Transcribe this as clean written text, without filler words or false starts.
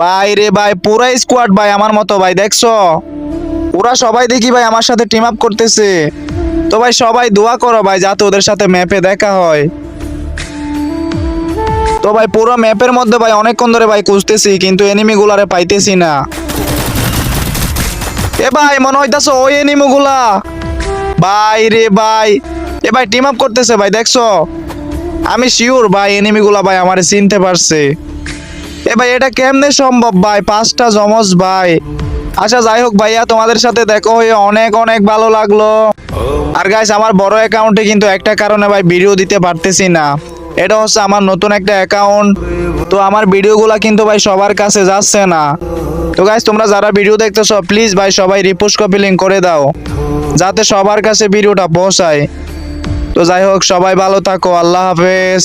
ভাই রে ভাই, পুরা স্কোয়াড ভাই আমার মতো ভাই, দেখছো ওরা সবাই দেখি ভাই আমার সাথে টিম আপ করতেছে। তো ভাই সবাই দোয়া করো ভাই যাতে ওদের সাথে ম্যাপে দেখা হয়। তো ভাই পুরো ম্যাপের মধ্যে ভাই অনেকক্ষণ ধরে ভাই খুঁজতেছি কিন্তু এনিমি গুলারে পাইতেছি না। এ ভাই মনে হইতাছে ওই এনিমি গুলা। ভাই রে ভাই, এ ভাই টিম আপ করতেছে ভাই, দেখছো আমি শিওর ভাই এনিমি গুলা ভাই আমারে চিনতে পারছে। এ ভাই এটা কেমনে সম্ভব ভাই, পাঁচটা জমজ ভাই। আচ্ছা যাই হোক ভাইয়া, তোমাদের সাথে দেখা হয়ে অনেক অনেক ভালো লাগলো। আর গাইস আমার বড় অ্যাকাউন্টে কিন্তু একটা কারণে ভাই ভিডিও দিতে পারতেছি না, এটা হচ্ছে আমার নতুন একটা অ্যাকাউন্ট। তো আমার ভিডিওগুলা কিন্তু ভাই সবার কাছে যাচ্ছে না। তো গাইস তোমরা যারা ভিডিও দেখতেছো প্লিজ ভাই সবাই রিপোস্ট কপি লিংক করে দাও যাতে সবার কাছে ভিডিওটা পৌঁছায়। তো যাই হোক সবাই ভালো থাকো, আল্লাহ হাফেজ।